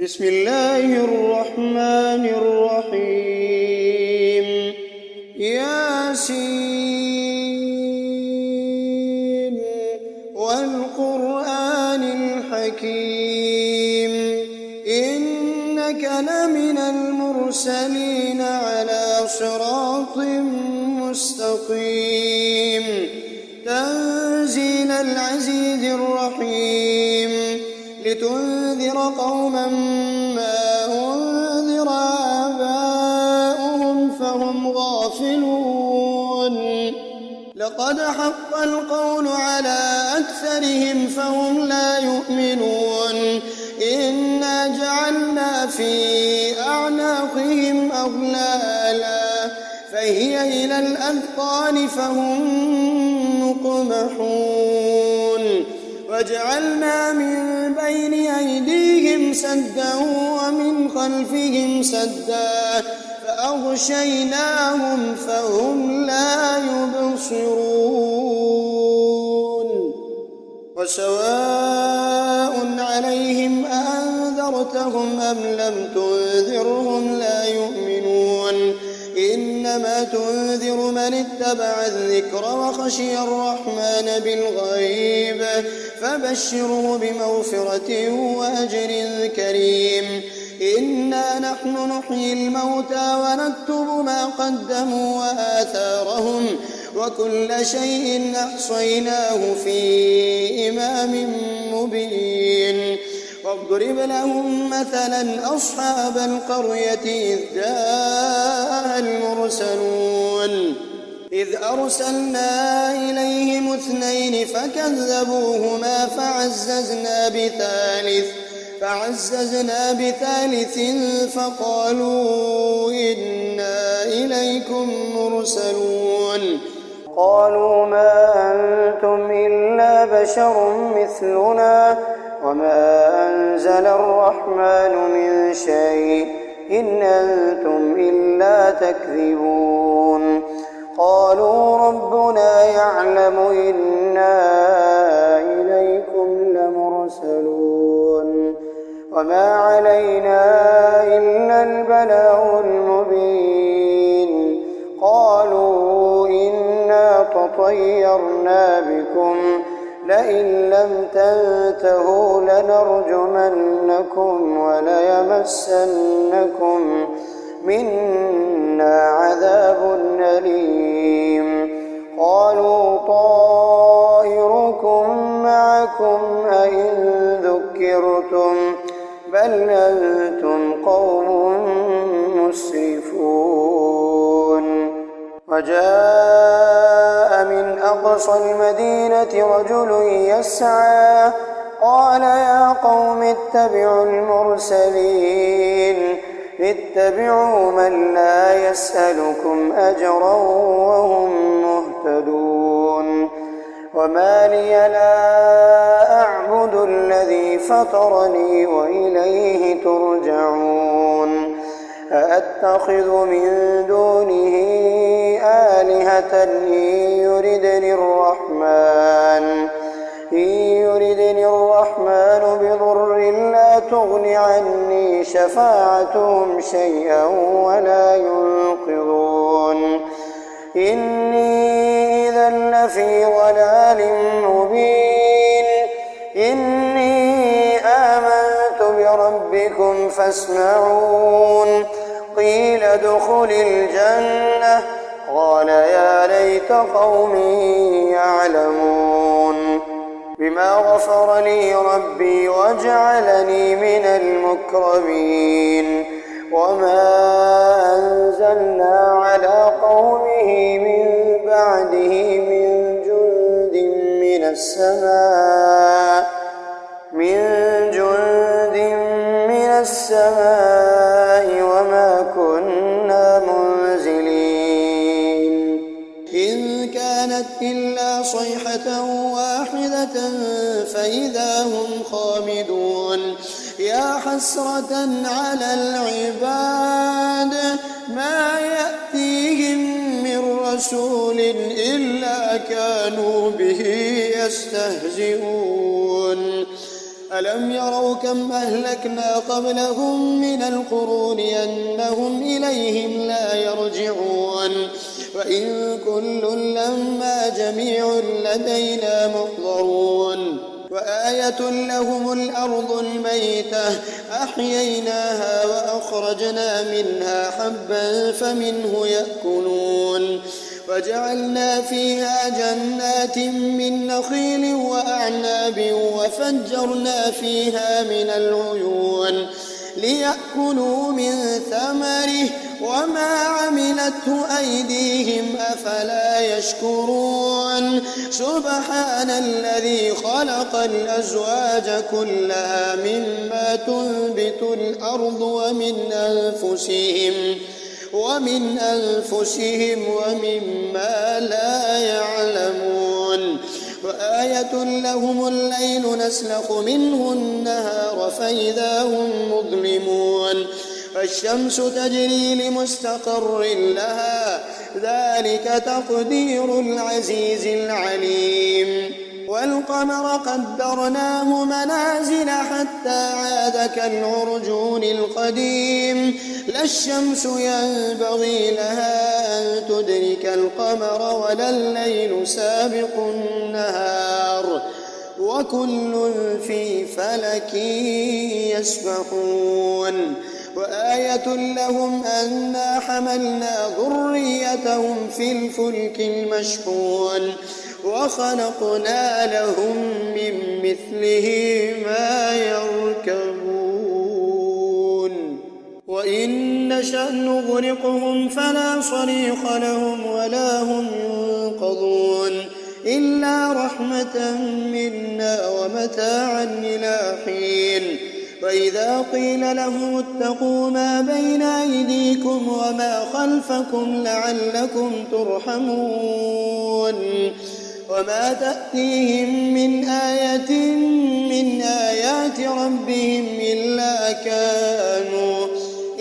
بسم الله الرحمن الرحيم ياسين والقرآن الحكيم إنك لمن المرسلين على صراط مستقيم تنزيل العزيز الرحيم لتنذر قوما ما أنذر آباؤهم فهم غافلون لقد حق القول على أكثرهم فهم لا يؤمنون إنا جعلنا في أعناقهم أغلالا فهي إلى الأذقان فهم مقمحون وجعلنا من بين أيديهم سدا ومن خلفهم سدا فأغشيناهم فهم لا يبصرون وسواء عليهم أأنذرتهم أم لم تنذرهم لا يؤمنون إنما تنذر من اتبع الذكر وخشي الرحمن بالغيب فبشره بمغفرة وأجر كريم إنا نحن نحيي الموتى ونكتب ما قدموا وآثارهم وكل شيء أحصيناه في إمام مبين واضرب لهم مثلا أصحاب القرية إذ جاءها المرسلون إذ أرسلنا إليهم اثنين فكذبوهما فعززنا بثالث فقالوا إنا إليكم مرسلون قالوا ما أنتم إلا بشر مثلنا وما أنزل الرحمن من شيء إن أنتم إلا تكذبون قالوا ربنا يعلم إنا إليكم لمرسلون وما علينا إلا البلاغ المبين قالوا إنا تطيرنا بكم لئن لم تنتهوا لنرجمنكم وليمسنكم منا عذاب أليم قالوا طائركم معكم أئن ذكرتم بل أنتم قوم مسرفون وجاء من أقصى المدينة رجل يسعى قال يا قوم اتبعوا المرسلين اتبعوا من لا يسألكم أجرا وهم مهتدون وما لي لا أعبد الذي فطرني وإليه ترجعون أأتخذ من دونه آلهة إن يردني الرحمن بضر لا تغن عني شفاعتهم شيئا ولا ينقذون إني إذا لفي ضلال مبين إني آمنت بربكم فاسمعون قيل ادخل الجنة قال يا ليت قومي يعلمون بما غفر لي ربي وجعلني من المكرمين وما أنزلنا على قومه من بعده من جند من السماء وما كنا منزلين إن كانت إلا صيحة واحدة فإذا هم خامدون يا حسرة على العباد ما يأتيهم من رسول إلا كانوا به يستهزئون ألم يروا كم أهلكنا قبلهم من القرون أنهم إليهم لا يرجعون وإن كل لما جميع لدينا محضرون وآية لهم الأرض الميتة أحييناها وأخرجنا منها حبا فمنه يأكلون وجعلنا فيها جنات من نخيل وأعناب وفجرنا فيها من العيون ليأكلوا من ثمره وما عملته أيديهم أفلا يشكرون سبحان الذي خلق الأزواج كلها مما تنبت الأرض ومن أنفسهم ومما لا يعلمون وآية لهم الليل نسلخ منه النهار فإذا هم مظلمون فالشمس تجري لمستقر لها ذلك تقدير العزيز العليم والقمر قدرناه منازل حتى عاد كالعرجون القديم لا الشمس ينبغي لها أن تدرك القمر ولا الليل سابق النهار وكل في فلك يسبحون وآية لهم أنا حملنا ذريتهم في الفلك المشحون وخلقنا لهم من مثله ما يركبون وإن نشأ نغرقهم فلا صريخ لهم ولا هم ينقذون إلا رحمة منا ومتاعا إلى حين وإذا قيل لهم اتقوا ما بين أيديكم وما خلفكم لعلكم ترحمون وما تأتيهم من آية من آيات ربهم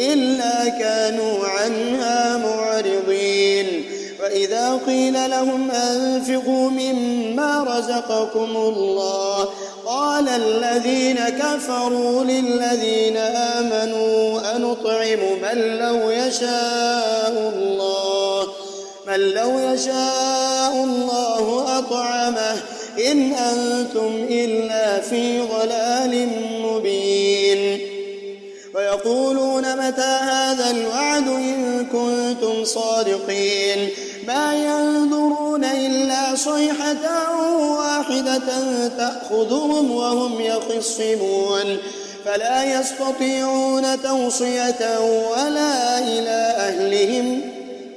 إلا كانوا عنها معرضين وإذا قيل لهم أنفقوا مما رزقكم الله قال الذين كفروا للذين آمنوا أنطعم من لو يشاء الله أطعمه إن أنتم إلا في ضلال مبين ويقولون متى هذا الوعد إن كنتم صادقين ما ينظرون إلا صيحة واحدة تأخذهم وهم يخصمون فلا يستطيعون توصية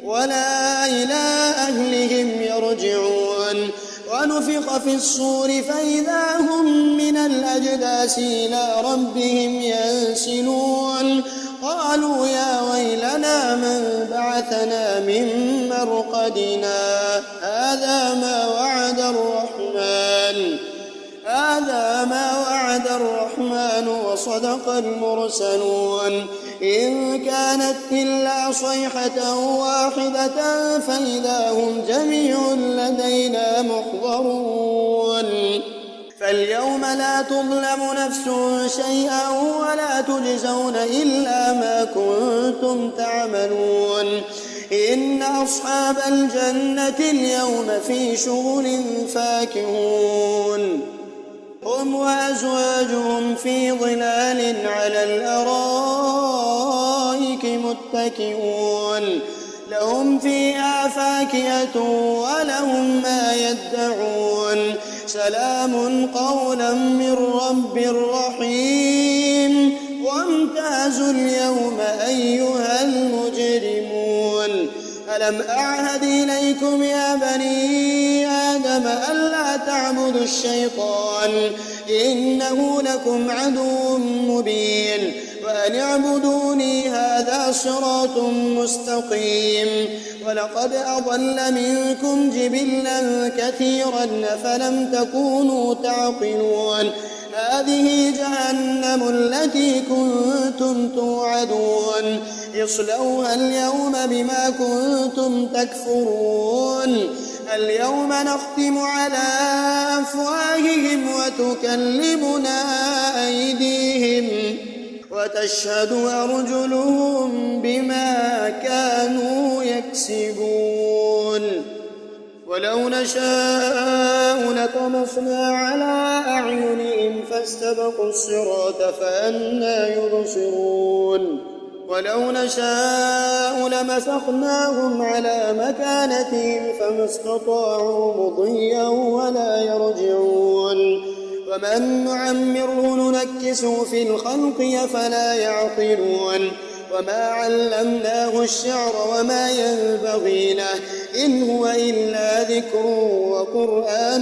ولا إلى أهلهم يرجعون ونفخ في الصور فإذا هم من الأجداث إلى ربهم ينسلون قالوا يا ويلنا من بعثنا من مرقدنا هذا ما وعد الرحمن وصدق المرسلون إن كانت إلا صيحة واحدة فإذا هم جميع لدينا محضرون فاليوم لا تظلم نفس شيئا ولا تجزون إلا ما كنتم تعملون إن أصحاب الجنة اليوم في شغل فاكهون هم وأزواجهم في ظلال على الأرائك متكئون لهم فيها فاكهة ولهم ما يدعون سلام قولا من رب رحيم وامتازوا اليوم أيها المجرمون ألم أعهد إليكم يا بني آدم ألا تعبدوا الشيطان إنه لكم عدو مبين وأن اعبدوني هذا صراط مستقيم ولقد أضل منكم جبلا كثيرا فلم تكونوا تعقلون هذه جهنم التي كنتم توعدون اصلوها اليوم بما كنتم تكفرون اليوم نختم على أفواههم وتكلمنا أيديهم وتشهد أرجلهم بما كانوا يكسبون ولو نشاء لطمسنا على أعينهم فاستبقوا الصراط فأنى يبصرون ولو نشاء لمسخناهم على مكانتهم فما استطاعوا مضيا ولا يرجعون ومن نعمره ننكسه في الخلق أفلا يعقلون وما علمناه الشعر وما ينبغي له إن هو إلا ذكر وقرآن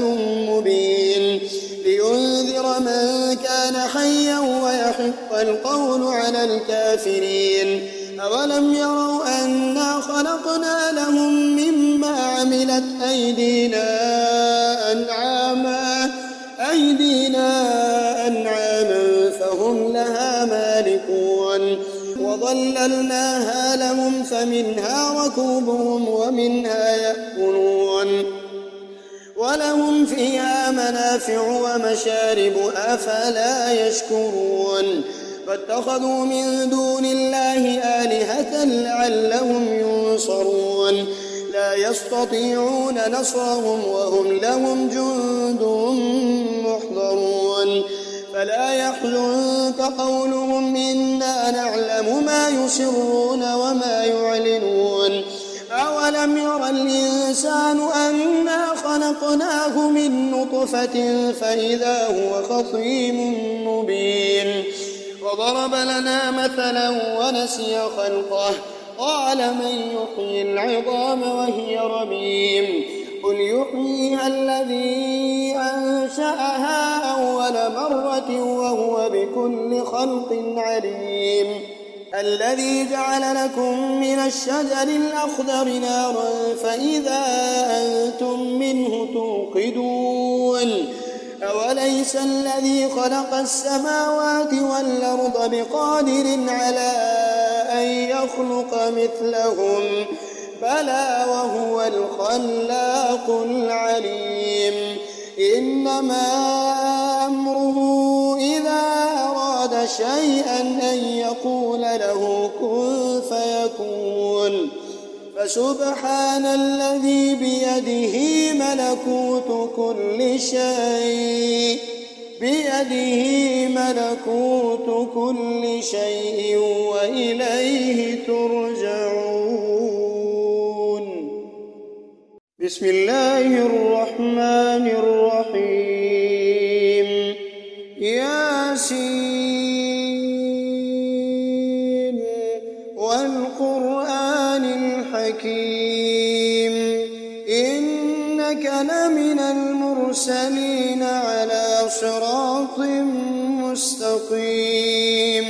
مبين لينذر من كان حيا ويحق القول على الكافرين أولم يروا أنا خلقنا لهم مما عملت أيدينا فهم لها مالكون وظللناها لهم فمنها ركوبهم ومنها يأكلون ولهم فيها منافع ومشارب أفلا يشكرون فاتخذوا من دون الله آلهة لعلهم ينصرون لا يستطيعون نصرهم وهم لهم جند محضرون فلا يحزنك قولهم إنا نعلم ما يسرون وما يعلنون أولم ير الإنسان أنا خلقناه من نطفة فإذا هو خصيم مبين وضرب لنا مثلا ونسي خلقه قال من يحيي العظام وهي رميم قل يحييها الذي أنشأها أول مرة وهو بكل خلق عليم الذي جعل لكم من الشجر الأخضر نارا فإذا أنتم منه توقدون أوليس الذي خلق السماوات والأرض بقادر على أن يخلق مثلهم بلى وهو الخلاق العليم إنما أمره إذا أراد شيئا أن يقول له كن فيكون فسبحان الذي بيده ملكوت كل شيء وإليه ترجعون بسم الله الرحمن الرحيم ياسين والقرآن الحكيم إنك لمن المرسلين على صراط مستقيم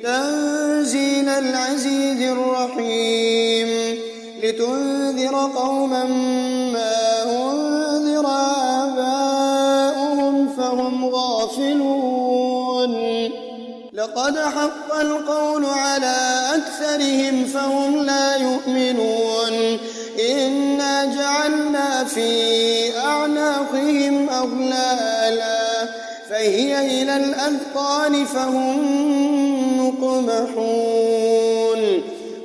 تنزيل العزيز الرحيم لتنذر قوما ما أنذر آباؤهم فهم غافلون لقد حق القول على أكثرهم فهم لا يؤمنون إنا جعلنا في أعناقهم أغلالا فهي إلى الأذقان فهم مقمحون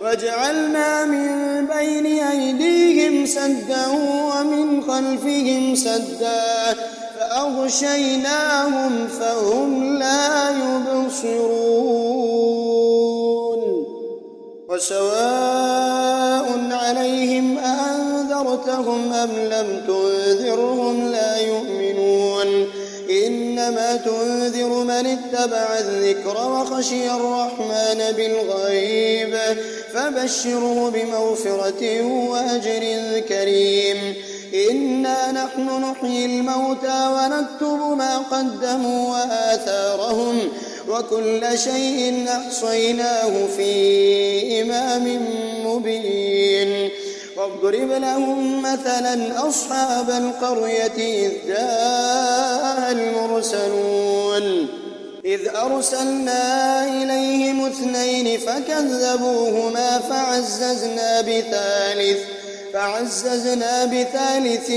وجعلنا من بين أيديهم سدا ومن خلفهم سدا فأغشيناهم فهم لا يبصرون وسواء عليهم أأنذرتهم أم لم تنذرهم لا يؤمنون إنما تنذر من اتبع الذكر وخشي الرحمن بالغيب فبشره بمغفرة وأجر كريم إنا نحن نحيي الموتى ونكتب ما قدموا وآثارهم وكل شيء أحصيناه في إمام مبين واضرب لهم مثلا أصحاب القرية إذ جاءها المرسلون إذ أرسلنا إليهم 2 فكذبوهما فعززنا بثالث فعززنا بثالث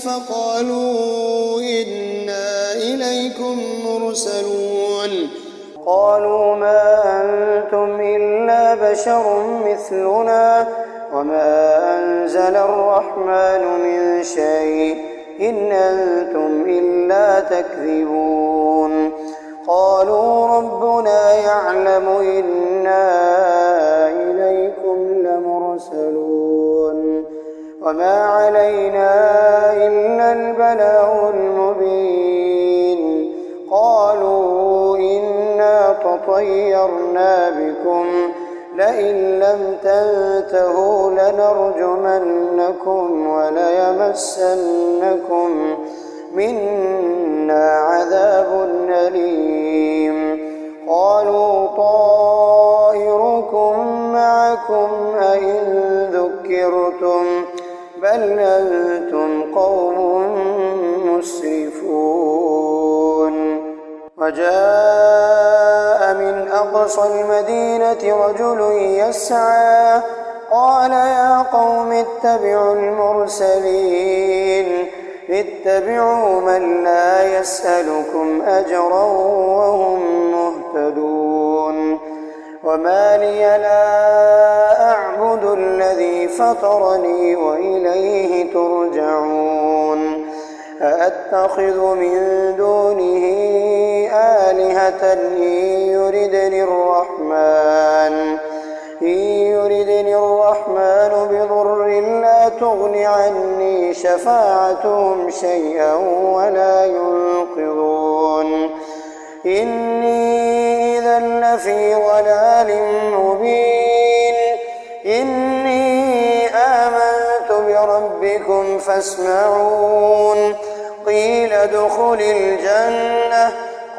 فقالوا إنا إليكم مرسلون قالوا ما أنتم إلا بشر مثلنا وما أنزل الرحمن من شيء إن أنتم إلا تكذبون قالوا ربنا يعلم إنا إليكم لمرسلون وما علينا إلا البلاغ المبين قالوا إنا تطيرنا بكم لئن لم تنتهوا لنرجمنكم وليمسنكم منا عذاب أليم قالوا طائركم معكم أئن ذكرتم بل أنتم قوم مسرفون وجاء من أقصى المدينة رجل يسعى قال يا قوم اتبعوا المرسلين اتبعوا من لا يسألكم أجرا وهم مهتدون وما لي لا أعبد الذي فطرني وإليه ترجعون أأتخذ من دونه آلهة إن يردني الرحمن بضر لا تغن عني شفاعتهم شيئا ولا ينقذون إني إذا لفي ضلال مبين إني آمنت بربكم فاسمعون قيل ادخل الجنة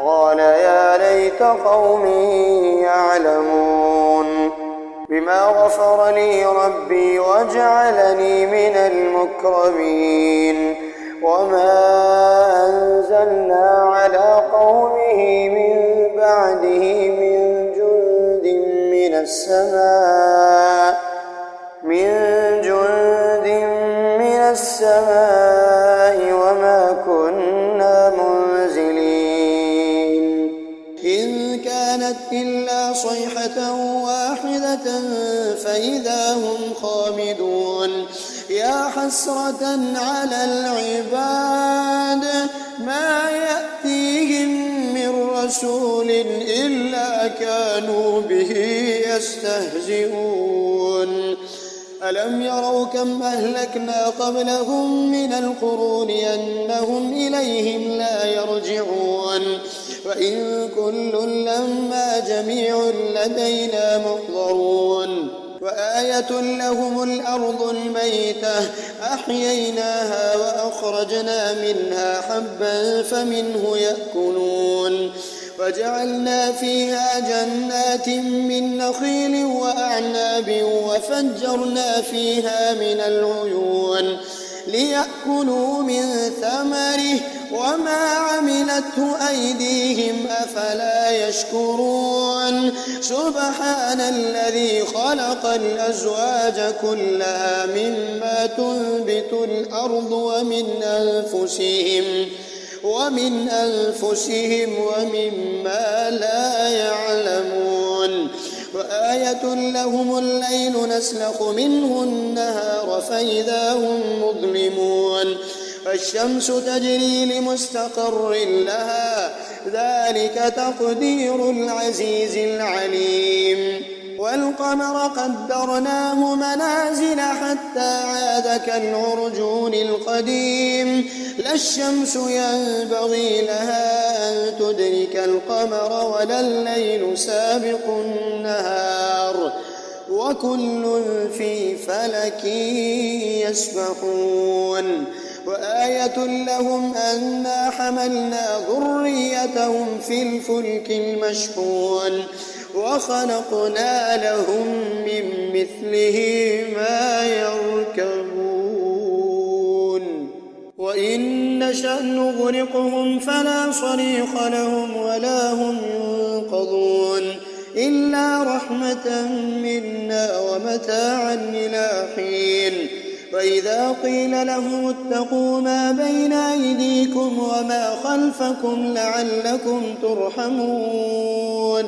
قال يا ليت قومي يعلمون بما غفر لي ربي وجعلني من المكرمين وما أنزلنا على قومه من بعده من جند من السماء وما كنا منزلين إن كانت إلا صيحة واحدة فإذا هم خامدون يا حسرة على العباد ما يأتيهم من رسول إلا كانوا به يستهزئون ألم يروا كم أهلكنا قبلهم من القرون أنهم إليهم لا يرجعون وإن كل لما جميع لدينا محضرون وآية لهم الأرض الميتة أحييناها وأخرجنا منها حبا فمنه يأكلون وجعلنا فيها جنات من نخيل وأعناب وفجرنا فيها من العيون ليأكلوا من ثمره وما عملته أيديهم أفلا يشكرون سبحان الذي خلق الأزواج كلها مما تنبت الأرض ومن أنفسهم ومما لا يعلمون وآية لهم الليل نسلخ منه النهار فإذا هم مظلمون فالشمس تجري لمستقر لها ذلك تقدير العزيز العليم والقمر قدرناه منازل حتى عاد كالعرجون القديم لا الشمس ينبغي لها أن تدرك القمر ولا الليل سابق النهار وكل في فلك يسبحون وآية لهم أنا حملنا ذريتهم في الفلك المشحون وخلقنا لهم من مثله ما يركبون وإن نشأ نغرقهم فلا صريخ لهم ولا هم ينقذون إلا رحمة منا ومتاعا إلى حين وإذا قيل لهم اتقوا ما بين أيديكم وما خلفكم لعلكم ترحمون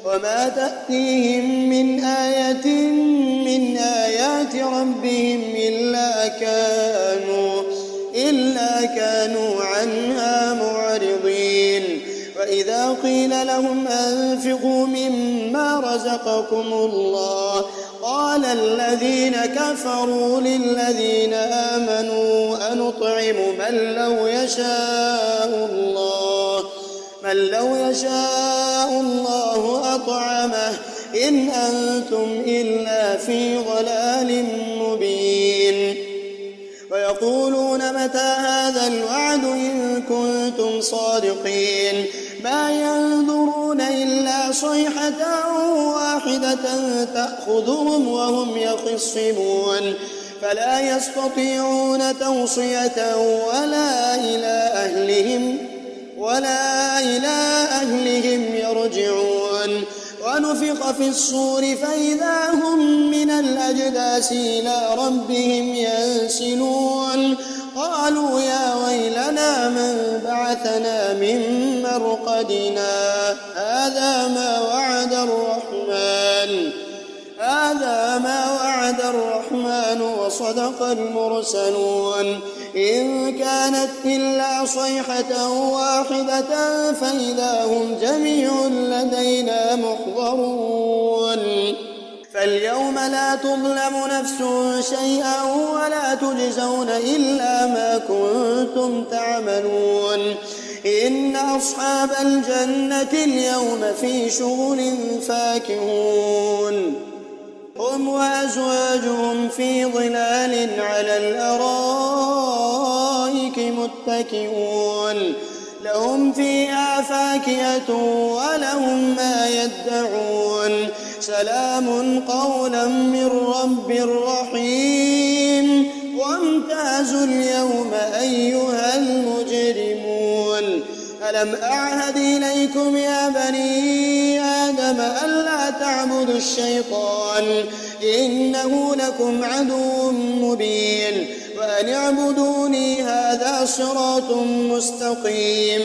وما تأتيهم من آية من آيات ربهم إلا كانوا عنها معرضين وإذا قيل لهم أنفقوا مما رزقكم الله قال الذين كفروا للذين آمنوا أنطعم من لو يشاء الله أطعمه إن أنتم إلا في ضلال مبين ويقولون متى هذا الوعد إن كنتم صادقين ما ينظرون إلا صيحة واحدة تأخذهم وهم يخصمون فلا يستطيعون توصية ولا إلى أهلهم يرجعون ونفخ في الصور فإذا هم من الأجداث إلى ربهم ينسلون قالوا يا ويلنا من بعثنا من مرقدنا هذا ما وعد الرحمن وصدق المرسلون إن كانت إلا صيحة واحدة فإذا هم جميع لدينا محضرون فاليوم لا تظلم نفس شيئا ولا تجزون إلا ما كنتم تعملون إن أصحاب الجنة اليوم في شغل فاكهون هم وأزواجهم في ظلال على الأرائك متكئون لهم فيها فاكهة ولهم ما يدعون سلام قولا من رب رحيم وامتازوا اليوم أيها المجرمون ألم أعهد إليكم يا بني آدم ألا تعبدوا الشيطان إنه لكم عدو مبين وأن اعبدوني هذا صراط مستقيم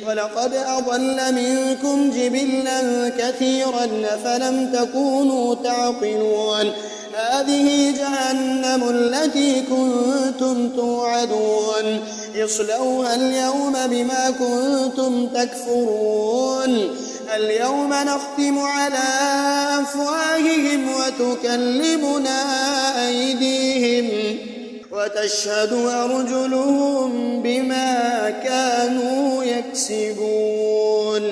ولقد أضل منكم جبلا كثيرا فلم تكونوا تعقلون هذه جهنم التي كنتم توعدون اصلوها اليوم بما كنتم تكفرون اليوم نختم على أفواههم وتكلمنا أيديهم وتشهد أرجلهم بما كانوا يكسبون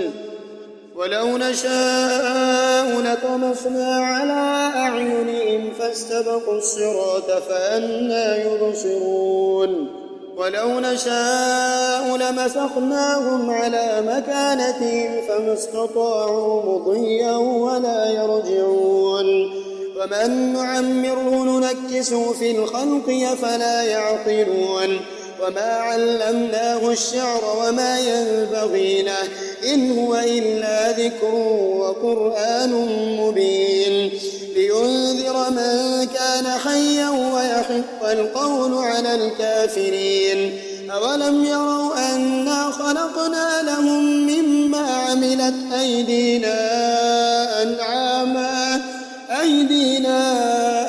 ولو نشاء لطمسنا على أعينهم فاستبقوا الصراط فأنى يبصرون ولو نشاء لمسخناهم على مكانتهم فما استطاعوا مضيا ولا يرجعون ومن نعمره ننكسه في الخلق أفلا يعقلون وما علمناه الشعر وما ينبغي له إن هو إلا ذكر وقرآن مبين لينذر من كان حيا ويحق القول على الكافرين أولم يروا أنا خلقنا لهم مما عملت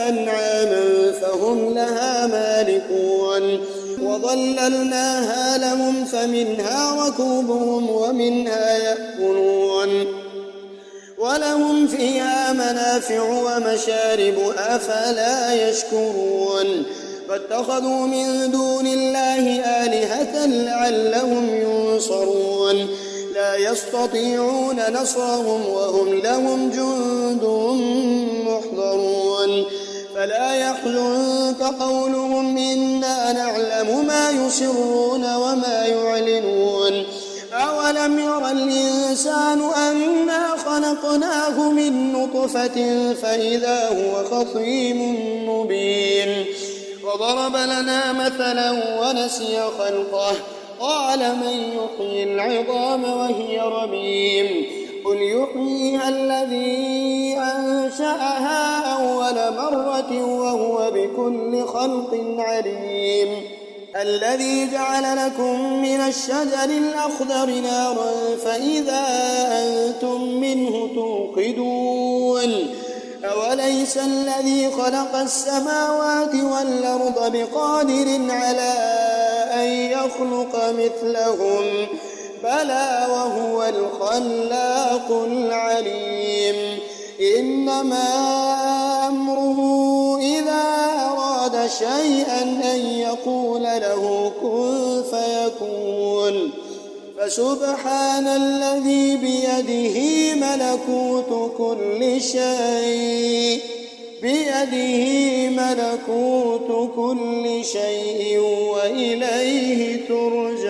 أنعاما فهم لها مالكون وظللناها لهم فمنها ركوبهم ومنها يأكلون ولهم فيها منافع ومشارب أفلا يشكرون فاتخذوا من دون الله آلهة لعلهم ينصرون لا يستطيعون نصرهم وهم لهم جند محضرون فلا يحزنك قولهم إنا نعلم ما يسرون وما يعلنون أولم ير الإنسان أنا خلقناه من نطفة فإذا هو خصيم مبين وضرب لنا مثلا ونسي خلقه قال من يحيي العظام وهي رميم قل يحييها الذي أنشأها أول مرة وهو بكل خلق عليم الذي جعل لكم من الشجر الأخضر نارا فإذا أنتم منه توقدون أوليس الذي خلق السماوات والأرض بقادر على أن يخلق مثلهم بلى وهو الخلاق العليم إنما أمره إذا أراد شيئا أن يقول له كن فيكون فسبحان الذي بيده ملكوت كل شيء وإليه ترجعون